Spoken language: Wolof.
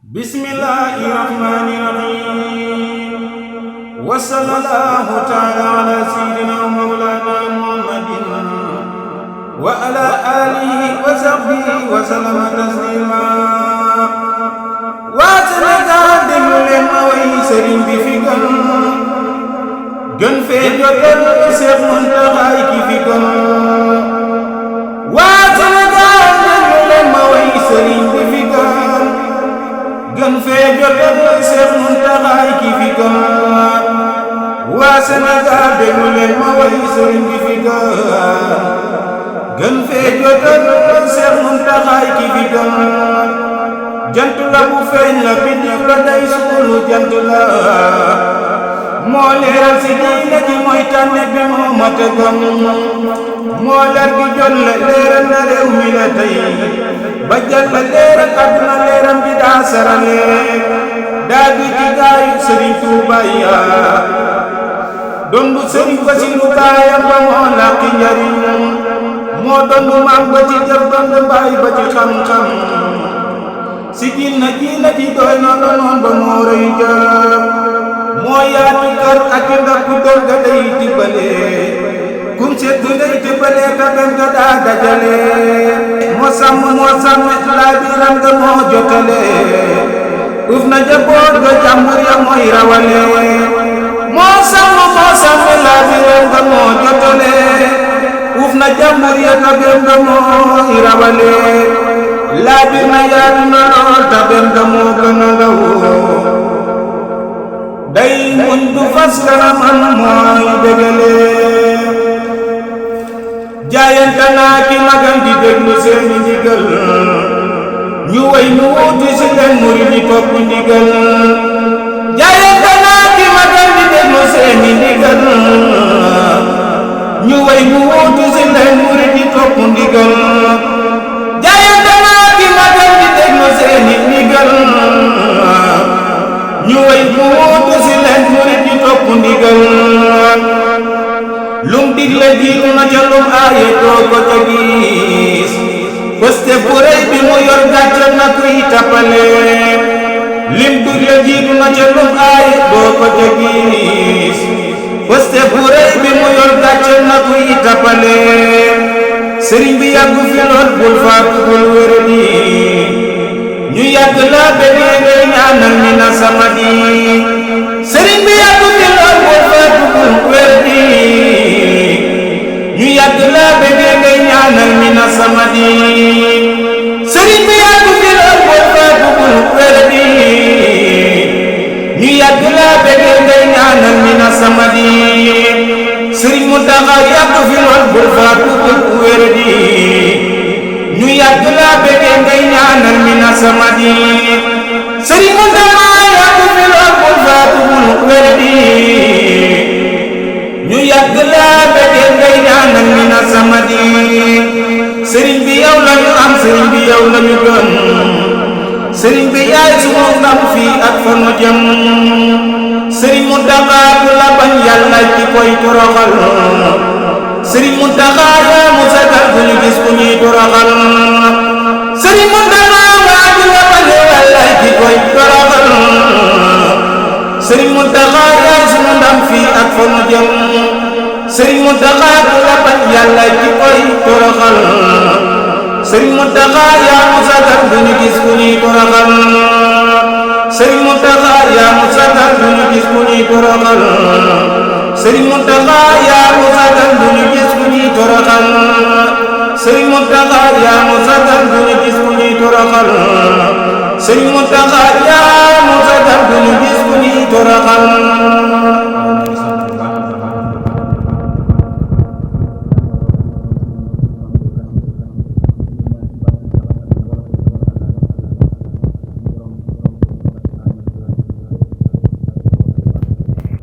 Bismillahirrahmanirrahim. Wa sallallahu ta'ala ala sayyidina wa mawlana Muhammadin wa ala alihi wa sahbihi wa sallama taslima. Waa Sénégal déglu leen ma way sëriñ bi fi gën fee jotal Seex Muntaxa ki fi gën. Waa Sénégal déglu leen ma way sëriñ bi fi gën fee jotal Seex Muntaxa ki fi gën. Waa Sénégal déglu leen ma way sëriñ bi fi gën fee jotal Seex Muntaxa ki fi gën. Jant la bu feeñ la biddiw la day suulu jant la moo leeral si diine ji mooy tànne bi moo mat a gëm moo leer gi jot la leeral na réew mi la tey ba jàll la leeral àdduna leeram bi daa sarale daa di ci gaayu Sëriñ Tuuba ya dondu Sëriñ Basiru baayam ba moo làqi njariñ moo dondu maam ba ci jëf dondu baay ba ci xam-xam si diina ji doy na la noon ba moo rëy jëm moo yaatu kër ak ndax ku doon ga day dimbale kum seet day dimbale ka benn ga daa dajale moo sàmm laa biram ga moo jotale uf na jaboot ga jàmbur ya mooy rawale moo sàmm laa biram ga moo jotale uf na jàmbur ya ka benn ga mooy rawale laa bir na yaatu na lool ta benn ga moo gën a law day muñ du fas kanamam mooy dégale jaayante naa ki magam di déglu seeni ndigal ñu way ñu wuuti si leen murid yi topp ndigal jaayante naa ki magam di déglu seeni ndigal ñu way ñu wuuti si leen murid yi topp ndigal jaayante naa ki magam di déglu seeni ndigal ñu way ñu wuuti si leen murid yi topp ndigal lum digle jiitu na ca lum aaye doo ko ca gis pëste bu rëy bi mu yor gàcce na kuy tappale lim digle jiitu na ca lum aaye doo ko ca gis pëste bu rëy bi mu yor gàcce na kuy tappale sëriñ bi yàggu fi lool bul faatu bul wéradi ñu yàgg la bëggee ngay ñaanal mi na samadi sëriñ bi yàggu fi lool bul faatu bul wéradi ñu yàgg la bëggee ngay ñaanal mi na samadi sëriñ bi yàggu fi lool bul faatu bul wéradi ñu yàgg la bëggee ngay ñaanal mi na samadi sëriñ Muntaxa yàggu fi lool bul faatu bul wéradi ñu yàgg la bëggee ngay ñaanal mi na samadi sëriñ Muntaxa yàggu fi lool bul faatu bul wéradi ñu yàgg la bëggee ngay ñaanal mi na samadi sëriñ bi yow la ñu am sëriñ bi yow la ñu gëm sëriñ bi yaay sunu ndam fii ak fa nu jëm sëriñ Muntaxa ku la bañ yàlla ci koy toroxal sëriñ Muntaxa yaa mu sagal bu ñu gis ku ñuy toroxal sëriñ Muntaxa waa ku la bañ yàlla ci koy toroxal sëriñ Muntaxa yaay sunu ndam fii ak fa nu jëm sëriñ Muntaxa ku la bañ yàlla ci koy toroxal sëriñ Muntaxa yaa mu sagal bu ñu gis ku ñuy toroxal sëriñ Muntaxa yaa mu sagal bu ñu gis ku ñuy toroxal sëriñ Muntaxa yaa mu sagal bu ñu gis ku ñuy toroxal sëriñ Muntaxa yaa mu sagal bu ñu gis ku ñuy toroxal sëriñ Muntaxa